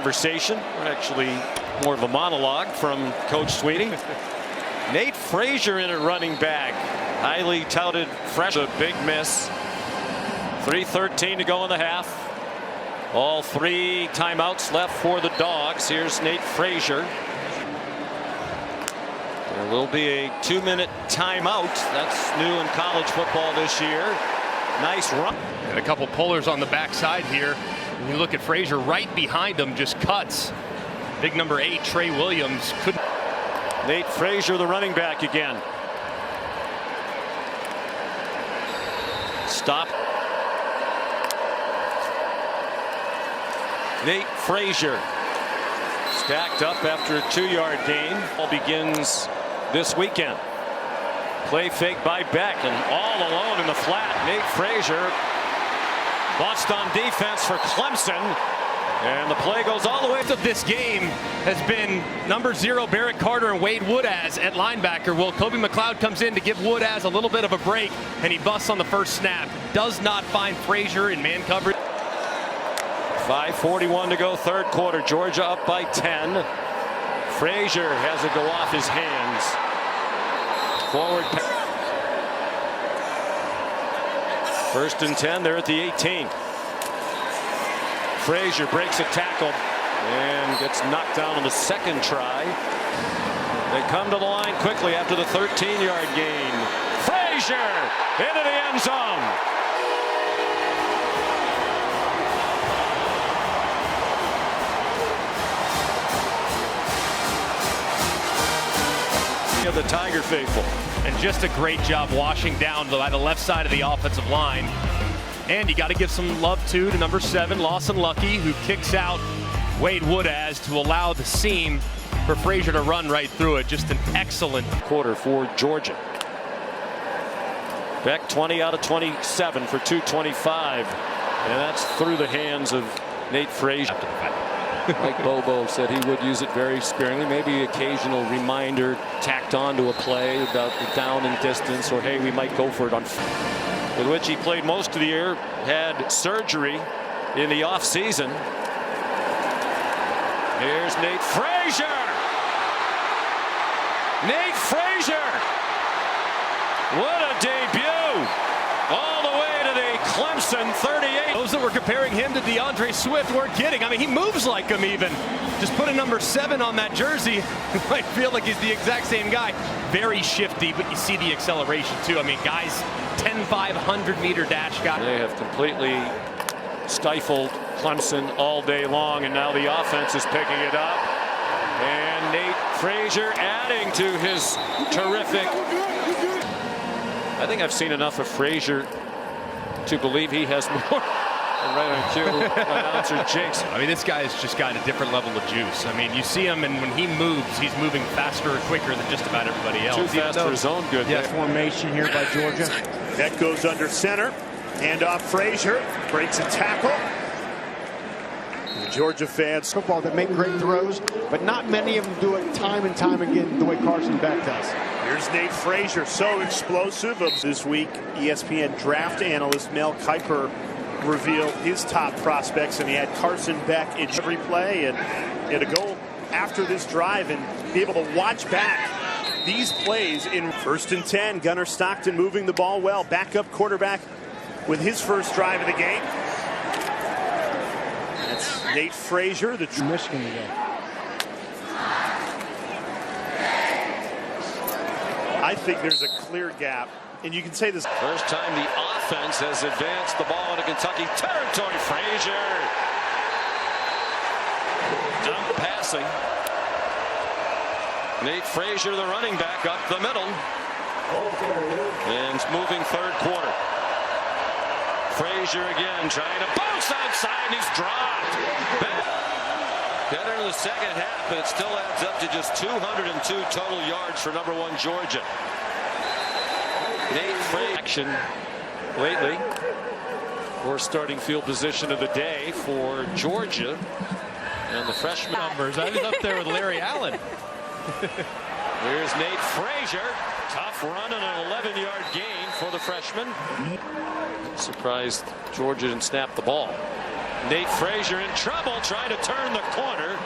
conversation, actually more of a monologue from Coach Sweeney. Nate Frazier in at running back, highly touted fresh. A big miss. 3:13 to go in the half. All 3 timeouts left for the Dogs. Here's Nate Frazier. There will be a 2-minute timeout. That's new in college football this year. Nice run. And a couple pullers on the backside here. When you look at Frazier, right behind him, just cuts. Big number 8, Trey Williams, couldn't. Nate Frazier, the running back again. Stop. Nate Frazier stacked up after a 2-yard gain. All begins this weekend. Play fake by Beck, and all alone in the flat. Nate Frazier bust on defense for Clemson, and the play goes all the way of this game has been number 0 Barrett Carter and Wade Woodaz at linebacker. Well, Kobe McLeod comes in to give Woodaz a little bit of a break, and he busts on the first snap. Does not find Frazier in man coverage. 5:41 to go, third quarter. Georgia up by 10. Frazier has it go off his hands. Forward. 1st and 10. They're at the 18. Frazier breaks a tackle and gets knocked down on the second try. They come to the line quickly after the 13-yard gain. Frazier into the end zone. Of the Tiger faithful. And just a great job washing down by the left side of the offensive line. And you got to give some love to number 7, Lawson Lucky, who kicks out Wade Woodaz to allow the seam for Frazier to run right through it. Just an excellent quarter for Georgia. Beck 20 out of 27 for 225. And that's through the hands of Nate Frazier. Mike Bobo said he would use it very sparingly, maybe occasional reminder tacked on to a play about the down and distance, or hey, we might go for it on, with which he played most of the year, had surgery in the off season. Here's Nate Frazier. Nate Frazier. What a debut. All the way to the Clemson 38. Those that were comparing him to DeAndre Swift weren't kidding. I mean, he moves like him even. Just put a number 7 on that jersey. You might feel like he's the exact same guy. Very shifty, but you see the acceleration too. I mean, guys, 10-5 100-meter dash guy. They have completely stifled Clemson all day long, and now the offense is picking it up. And Nate Frazier adding to his terrific. I think I've seen enough of Frazier to believe he has more. Right on cue, announcer Jinx. I mean, this guy's just got a different level of juice. I mean, you see him, and when he moves, he's moving faster or quicker than just about everybody else. Too fast for his own good. Yeah, formation here by Georgia. That goes under center. Hand off Frazier. Breaks a tackle. The Georgia fans. Football that make great throws, but not many of them do it time and time again the way Carson Beck does. Here's Nate Frazier, so explosive. This week, ESPN draft analyst Mel Kiper revealed his top prospects, and he had Carson Beck in every play, and he had to go after this drive and be able to watch back these plays in 1st and 10. Gunnar Stockton moving the ball well. Backup quarterback with his first drive of the game. That's Nate Frazier, the Michigan today. I think there's a clear gap, and you can say this. First time the offense has advanced the ball into Kentucky territory. Frazier. Dump passing. Nate Frazier, the running back, up the middle. And it's moving third quarter. Frazier again trying to bounce outside, and he's dropped. Better in the second half, but it still adds up to just 202 total yards for number 1 Georgia. Nate Frazier action lately. Or starting field position of the day for Georgia. And the freshman numbers. I was up there with Larry Allen. Here's Nate Frazier. Tough run and an 11-yard gain for the freshman. Surprised Georgia didn't snap the ball. Nate Frazier in trouble, trying to turn the corner.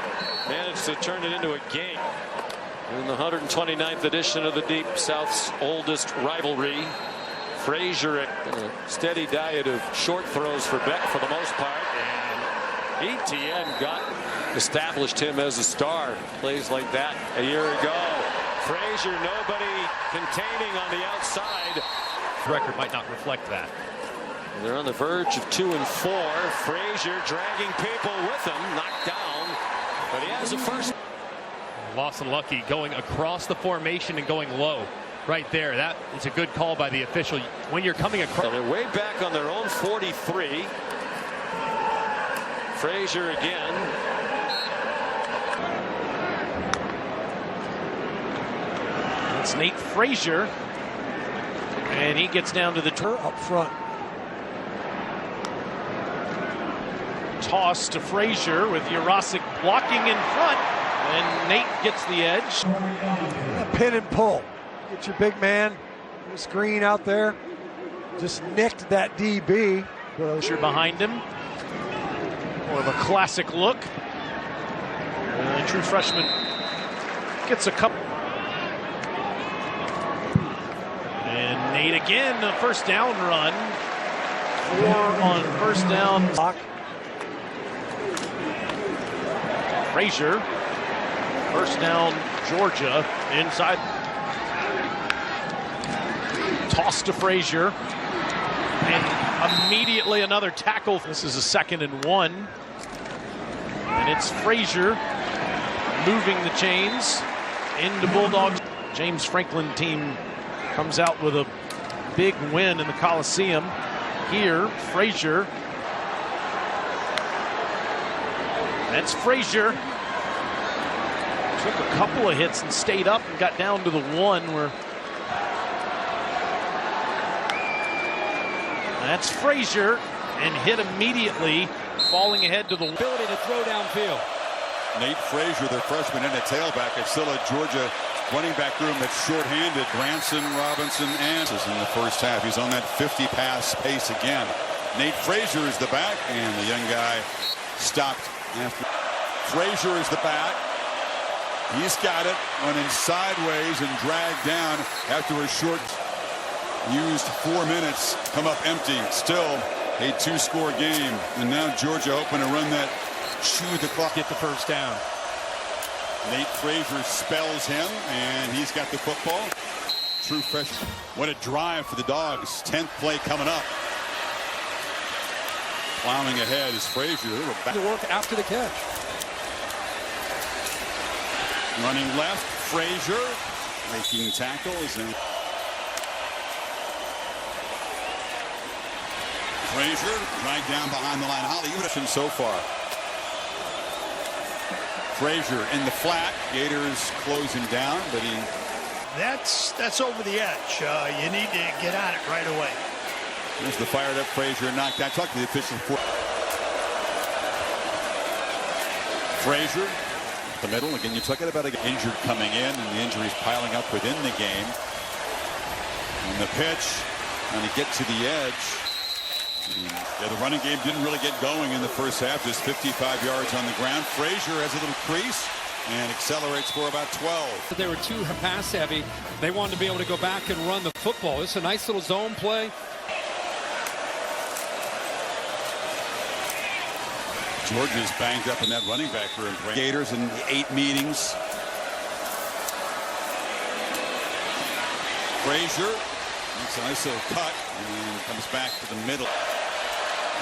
Managed to turn it into a game. In the 129th edition of the Deep South's oldest rivalry, Frazier a steady diet of short throws for Beck for the most part, and ETN established him as a star. Plays like that a year ago. Frazier, nobody containing on the outside. The record might not reflect that. They're on the verge of 2 and 4. Frazier dragging people with him, knocked down, but he has a first. Lawson Lucky going across the formation and going low. Right there, that is a good call by the official. When you're coming across, so they're way back on their own 43. Frazier again. It's Nate Frazier, and he gets down to the turn up front. Toss to Frazier with Jurasic blocking in front, and Nate gets the edge. A pin and pull. Get your big man, screen out there. Just nicked that DB. Frazier behind him. More of a classic look. The true freshman gets a couple. And Nate again, a first down run. 4 on first down. Frazier, first down, Georgia, inside. Toss to Frazier, and immediately another tackle. This is a 2nd and 1, and it's Frazier moving the chains into Bulldogs. James Franklin team comes out with a big win in the Coliseum. Here, Frazier. That's Frazier. Took a couple of hits and stayed up and got down to the 1 where. That's Frazier, and hit immediately, falling ahead to the ability to throw downfield. Nate Frazier, their freshman and a tailback. It's still a Georgia running back room that's shorthanded. Branson, Robinson, and is in the first half. He's on that 50 pass pace again. Nate Frazier is the back, and the young guy stopped after. Frazier is the back. He's got it, running sideways and dragged down after a short. Used 4 minutes, come up empty. Still a 2-score game, and now Georgia hoping to run that, chew the clock, get the first down. Nate Frazier spells him, and he's got the football. True freshman. What a drive for the Dogs. 10th play coming up. Plowing ahead is Frazier. Back to work after the catch. Running left, Frazier making tackles and. Frazier dragged down behind the line. Holly so far. Frazier in the flat. Gators close him down, but he. That's over the edge. You need to get on it right away. There's the fired up Frazier knocked out. Talk to the official. Frazier, the middle again. You talk about an injured coming in, and the injuries piling up within the game. And the pitch, trying to get to the edge. Yeah, the running game didn't really get going in the first half. Just 55 yards on the ground. Frazier has a little crease and accelerates for about 12. They were too pass heavy. They wanted to be able to go back and run the football. It's a nice little zone play. Georgia's banged up in that running back room. Gators in 8 meetings. Frazier makes a nice little cut and comes back to the middle.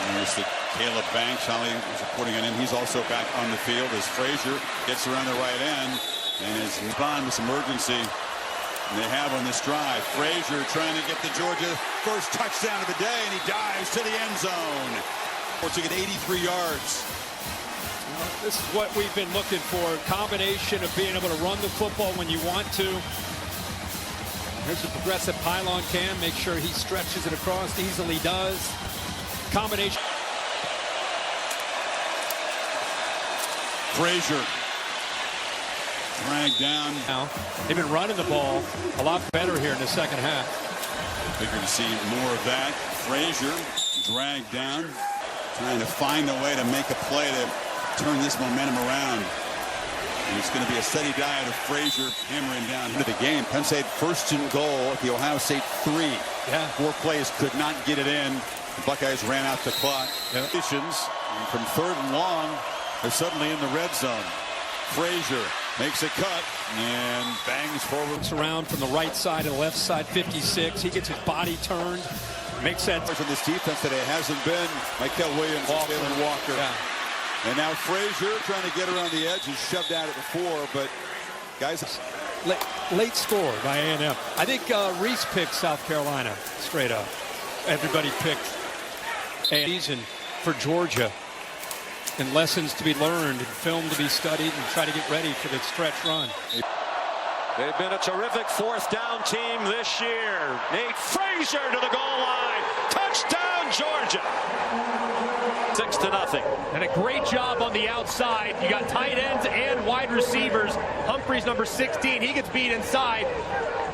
And there's the Caleb Banks. Holly was reporting on him. He's also back on the field as Frazier gets around the right end and is responding with some urgency. And they have on this drive. Frazier trying to get the Georgia first touchdown of the day, and he dives to the end zone. Forcing it 83 yards. This is what we've been looking for. Combination of being able to run the football when you want to. Here's the progressive pylon cam. Make sure he stretches it across. Easily does. Combination. Frazier dragged down. Now they've been running the ball a lot better here in the second half. Figure to see more of that. Frazier dragged down. trying to find a way to make a play to turn this momentum around. And it's going to be a steady diet of Frazier hammering down into the game. Penn State first and goal at the Ohio State 3. Yeah. 4 plays, could not get it in. The Buckeyes ran out the clock. And from 3rd and long, they're suddenly in the red zone. Frazier makes a cut and bangs forward. Looks around from the right side to the left side, 56. He gets his body turned. Makes sense. From this defense today hasn't been Michael Williams, Jalen Walker. Yeah. And now Frazier trying to get around the edge. He's shoved out at the 4, but guys. Late score by A&M. I think Reese picked South Carolina straight up. Everybody picked season for Georgia. And lessons to be learned and film to be studied and try to get ready for the stretch run. They've been a terrific 4th down team this year. Nate Frazier to the goal line. Touchdown, Georgia. 6-0. And a great job on the outside. You got tight ends and wide receivers. Humphreys, number 16, he gets beat inside.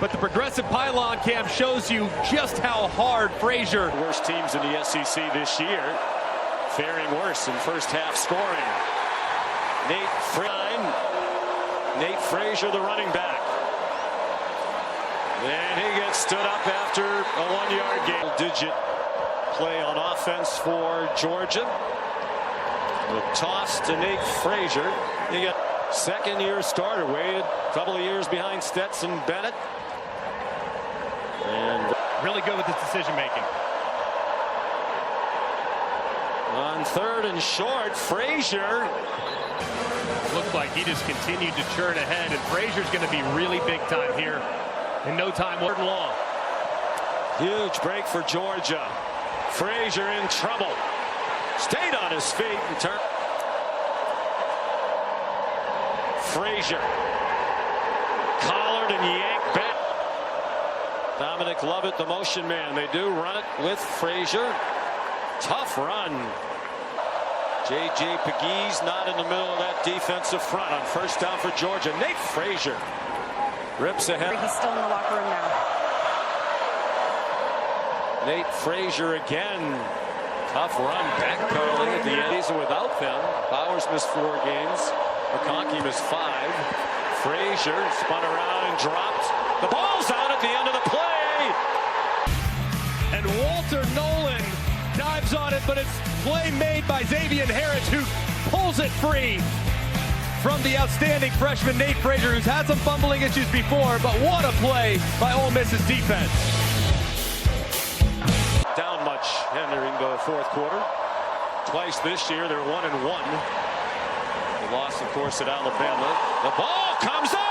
But the progressive pylon cam shows you just how hard Frazier. Worst teams in the SEC this year. Faring worse in first half scoring. Nate Frazier, the running back. And he gets stood up after a 1-yard gain. Digit play on offense for Georgia. The toss to Nate Frazier. You got 2nd-year starter, waited a couple of years behind Stetson Bennett. And really good with his decision making. On 3rd and short, Frazier. Looked like he just continued to churn ahead, and Frazier's going to be really big time here in no time. 3rd and long. Huge break for Georgia. Frazier in trouble. Stayed on his feet and turned. Frazier collared and yanked back. Dominic Lovett, the motion man. They do run it with Frazier. Tough run. J.J. Pegues not in the middle of that defensive front on 1st down for Georgia. Nate Frazier rips ahead. He's still in the locker room now. Nate Frazier again. Tough run, backpedaling at the end. He's without them. Bowers missed 4 games. McConkey missed 5. Frazier spun around and dropped. The ball's out at the end of the play. And Walter Nolan dives on it, but it's play made by Xavier Harris, who pulls it free from the outstanding freshman Nate Frazier, who's had some fumbling issues before, but what a play by Ole Miss's defense. Down much entering the 4th quarter. Twice this year, they're 1-1. The loss, of course, at Alabama. The ball comes out!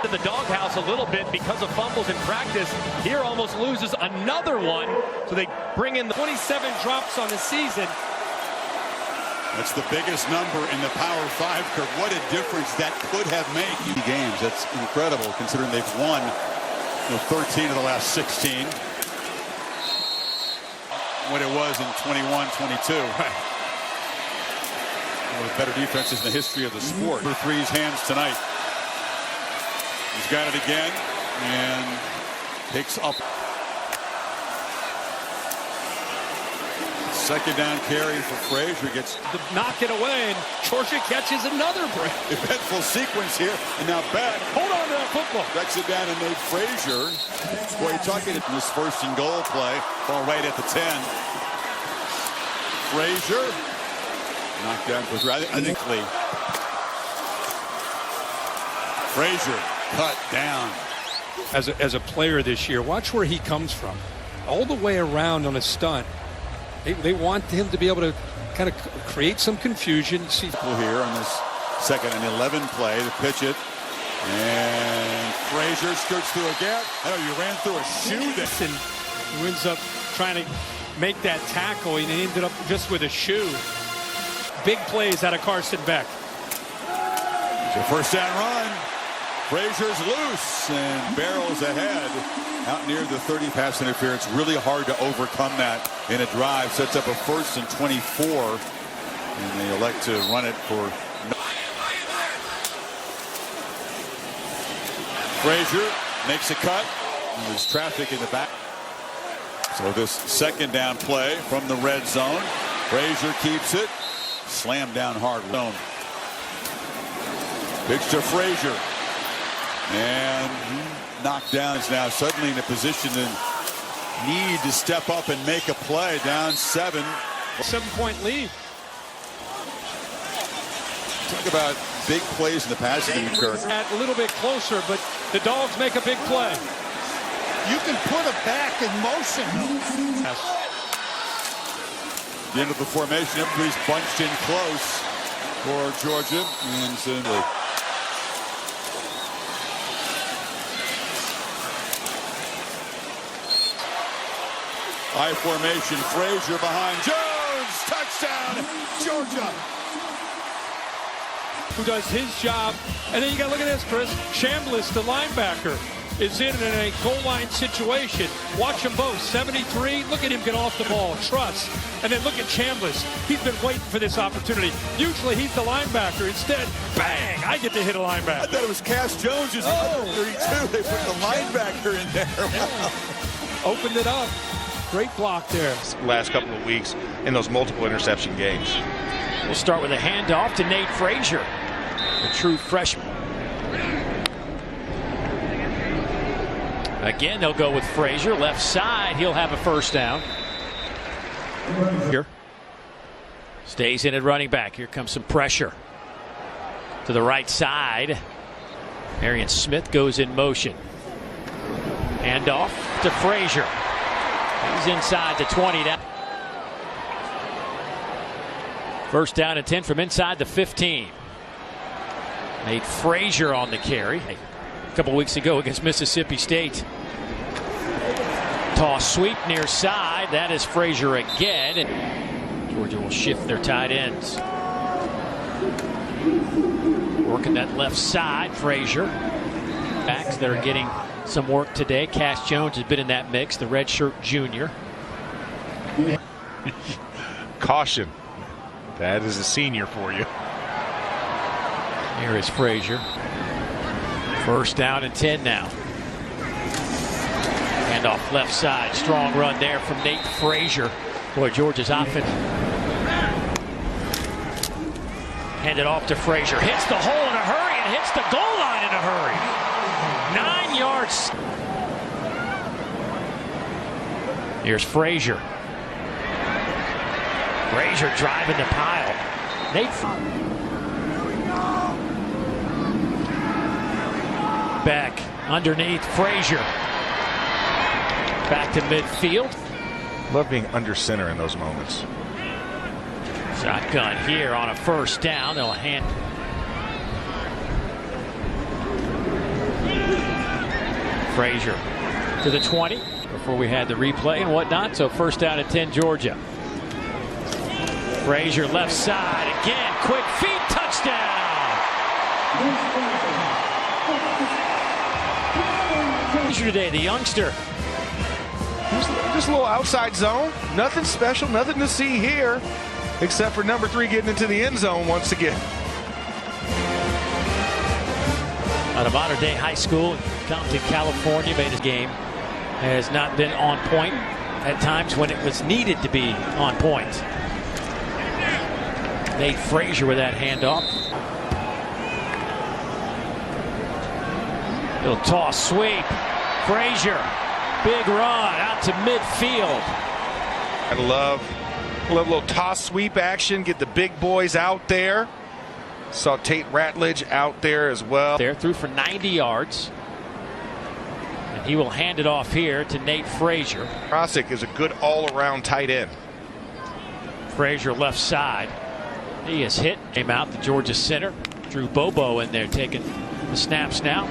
In the doghouse a little bit because of fumbles in practice. Here almost loses another one, so they bring in the 27 drops on the season. That's the biggest number in the Power 5, Kirk. What a difference that could have made. Games. That's incredible considering they've won 13 of the last 16. What it was in 21-22. Right. One of the better defenses in the history of the sport. For 3's hands tonight. He's got it again and picks up. 2nd down carry for Frazier. Gets to knock it away, and Georgia catches another break. Eventful sequence here, and now back. Hold on to that football. Backs it down to Nate Frazier. Boy, you're talking in this 1st and goal play. Ball right at the 10. Frazier knocked down for I think Lee. Frazier cut down. As a player this year, watch where he comes from. All the way around on a stunt. They want him to be able to kind of create some confusion. See here on this 2nd and 11 play to pitch it. And Frazier skirts through a gap. I know you ran through a shoe. And who ends up trying to make that tackle, and he ended up just with a shoe. Big plays out of Carson Beck. It's your 1st down run. Frazier's loose and barrels ahead out near the 30. Pass interference. Really hard to overcome that in a drive. Sets up a 1st and 24. And they elect to run it for. Frazier makes a cut. There's traffic in the back. So this 2nd down play from the red zone. Frazier keeps it. Slammed down hard. Pitch to Frazier. And knocked down is now suddenly in a position to need to step up and make a play. Down 7. 7-point lead. Talk about big plays in the passing game, Kirk. A little bit closer, but the Dogs make a big play. You can put it back in motion. Yes. The end of the formation, everybody's bunched in close for Georgia. And I formation, Frazier behind Jones. Touchdown, Georgia. Who does his job. And then you got to look at this, Chris. Chambliss, the linebacker, is in a goal line situation. Watch them both. 73. Look at him get off the ball. Trust. And then look at Chambliss. He's been waiting for this opportunity. Usually he's the linebacker. Instead, bang! I get to hit a linebacker. I thought it was Cass Jones who's 32. They put the linebacker in there. Wow. Opened it up. Great block there. Last couple of weeks in those multiple interception games. We'll start with a handoff to Nate Frazier, a true freshman. Again, they'll go with Frazier. Left side, he'll have a first down. Here. Stays in at running back. Here comes some pressure. To the right side. Arian Smith goes in motion. Handoff to Frazier. He's inside the 20 now. First down and 10 from inside the 15. Nate Frazier on the carry. A couple weeks ago against Mississippi State. Toss sweep near side. That is Frazier again. And Georgia will shift their tight ends. Working that left side, Frazier. Backs that are getting some work today. Cass Jones has been in that mix, the redshirt junior. Caution. That is a senior for you. Here is Frazier. First down and 10 now. Handoff left side. Strong run there from Nate Frazier. Boy, Georgia's offense. Handed off to Frazier. Hits the hole in a hurry and hits the goal line in a hurry. 9 yards. Here's Frazier. Frazier driving the pile. Nate back underneath Frazier. Back to midfield. Love being under center in those moments. Shotgun here on a first down. They'll hand. Frazier to the 20 before we had the replay and whatnot. So first down at 10, Georgia. Frazier left side again. Quick feet. Touchdown. Frazier today, the youngster. Just a little outside zone. Nothing special. Nothing to see here. Except for number 3 getting into the end zone once again. Out of Modern Day High School in Compton, California, made his game. Has not been on point at times when it was needed to be on point. Nate Frazier with that handoff. Little toss sweep. Frazier, big run out to midfield. I love a little toss sweep action. Get the big boys out there. Saw Tate Ratledge out there as well. There threw for 90 yards. And he will hand it off here to Nate Frazier. Krosick is a good all-around tight end. Frazier left side. He is hit. Came out the Georgia center. Drew Bobo in there taking the snaps now.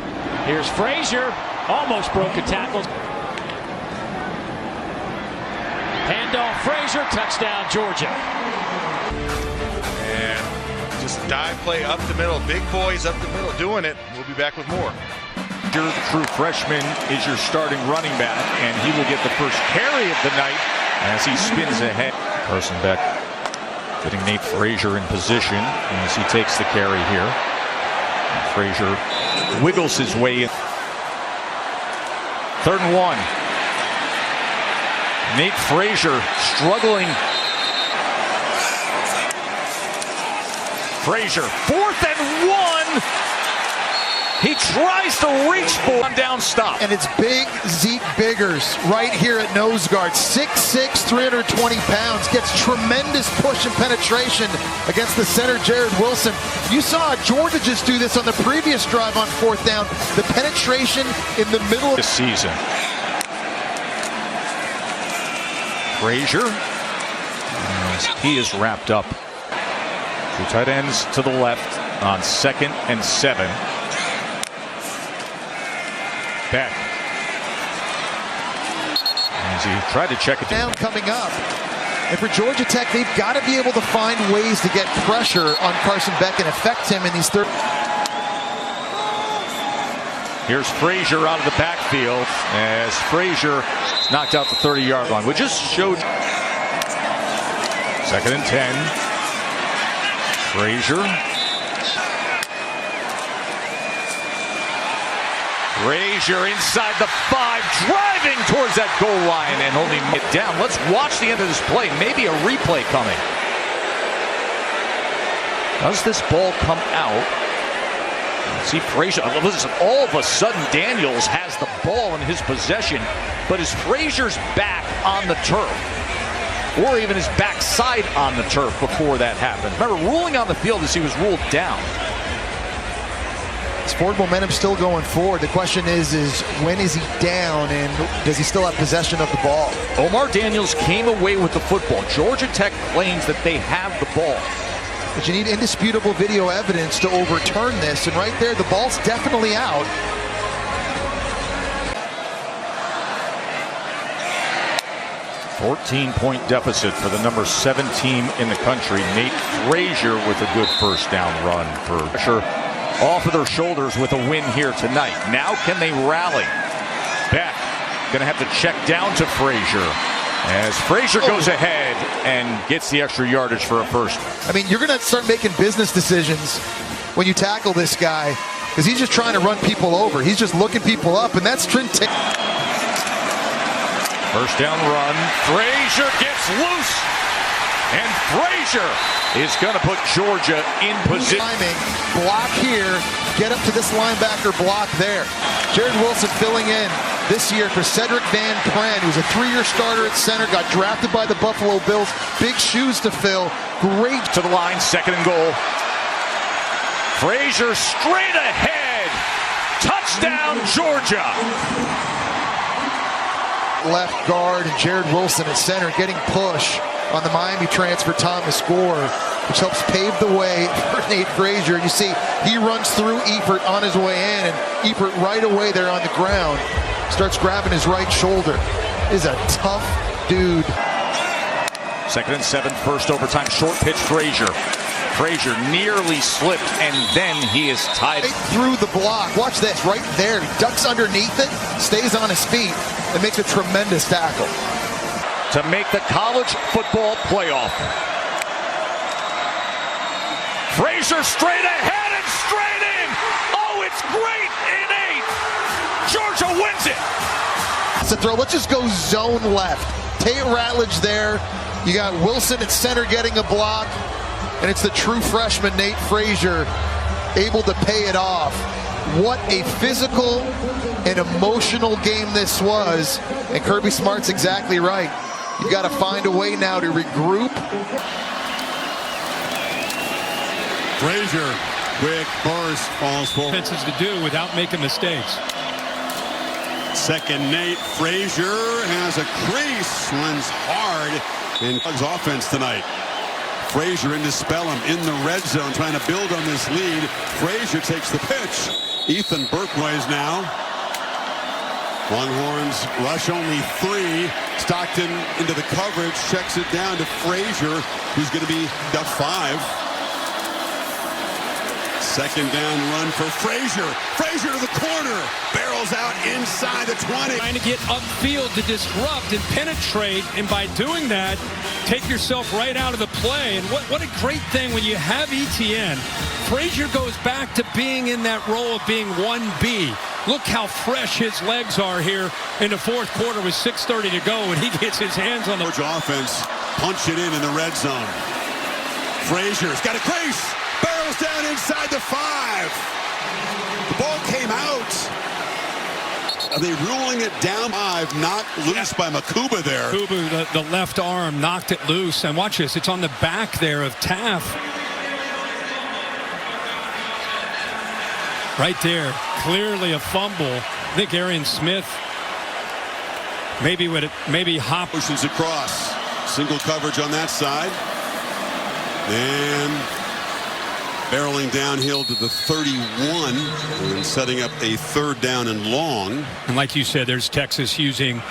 Here's Frazier. Almost broke a tackle. Handoff Frazier. Touchdown Georgia. And just dive play up the middle. Big boys up the middle doing it. We'll be back with more. The true freshman is your starting running back, and he will get the first carry of the night as he spins ahead. Carson Beck getting Nate Frazier in position as he takes the carry here. Frazier wiggles his way in. 3rd and 1. Nate Frazier struggling Frazier, 4th and 1. He tries to reach for one down stop. And it's big Zeke Biggers right here at nose guard. 6'6", 320 pounds. Gets tremendous push and penetration against the center, Jared Wilson. You saw Georgia just do this on the previous drive on 4th down. The penetration in the middle of this season. Frazier, as he is wrapped up. 2 tight ends to the left on 2nd and 7. Beck. As he tried to check it down coming up. And for Georgia Tech, they've got to be able to find ways to get pressure on Carson Beck and affect him in these third. Here's Frazier out of the backfield as Frazier knocked out the 30-yard line. We just showed 2nd and 10. Frazier. Frazier inside the 5, driving towards that goal line and only it down. Let's watch the end of this play. Maybe a replay coming. Does this ball come out? See Frazier. Listen, all of a sudden Daniels has the ball in his possession, but is Frazier's back on the turf? Or even his backside on the turf before that happened? Remember, ruling on the field as he was ruled down. His forward momentum still going forward. The question is when is he down and does he still have possession of the ball? Omar Daniels came away with the football. Georgia Tech claims that they have the ball. But you need indisputable video evidence to overturn this. And right there, the ball's definitely out. A 14-point deficit for the number 7 team in the country. Nate Frazier with a good first down run for pressure off of their shoulders with a win here tonight. Now can they rally? Beck going to have to check down to Frazier as Frazier goes ahead and gets the extra yardage for a first. I mean, you're going to start making business decisions when you tackle this guy because he's just trying to run people over. He's just looking people up, and that's Trent. First down run. Frazier gets loose, and Frazier is going to put Georgia in position. Block here, get up to this linebacker block there. Jared Wilson filling in this year for Cedric Van Pran, who's a 3-year starter at center, got drafted by the Buffalo Bills. Big shoes to fill. Great. To the line, 2nd and goal. Frazier straight ahead. Touchdown, Georgia. Left guard and Jared Wilson at center getting push on the Miami transfer Thomas Gore, which helps pave the way for Nate Frazier. And you see he runs through Eifert on his way in, and Eifert right away there on the ground starts grabbing his right shoulder. Is a tough dude. 2nd and 7, first overtime, short pitch Frazier. Frazier nearly slipped, and then he is tied. Right through the block. Watch this, right there. He ducks underneath it, stays on his feet, and makes a tremendous tackle. To make the college football playoff. Frazier straight ahead and straight in. Oh, it's great in 8. Georgia wins it. It's a throw. Let's just go zone left. Tate Ratledge there. You got Wilson at center getting a block. And it's the true freshman, Nate Frazier, able to pay it off. What a physical and emotional game this was. And Kirby Smart's exactly right. You've got to find a way now to regroup. Frazier, quick burst, falls forward. Offenses to do without making mistakes. 2nd, Nate Frazier has a crease, runs hard in Doug's offense tonight. Frazier into Spellum in the red zone, trying to build on this lead. Frazier takes the pitch. Ethan Burkways now. Longhorns rush only 3. Stockton into the coverage, checks it down to Frazier, who's going to be the 5. 2nd down run for Frazier. Frazier to the corner. Barrels out inside the 20. Trying to get upfield to disrupt and penetrate, and by doing that, take yourself right out of the play. And what a great thing when you have ETN. Frazier goes back to being in that role of being 1B. Look how fresh his legs are here in the 4th quarter with 6:30 to go, and he gets his hands on the offense. Punch it in the red zone. Frazier's got a crease. Barrels down inside the 5. The ball came out. Are they ruling it down? 5 knocked loose by Makuba there. Makuba, the left arm, knocked it loose. And watch this. It's on the back there of Taff. Right there. Clearly a fumble. I think Arian Smith maybe hop. Pushes across. Single coverage on that side. And barreling downhill to the 31 and setting up a 3rd down and long. And like you said, there's Texas using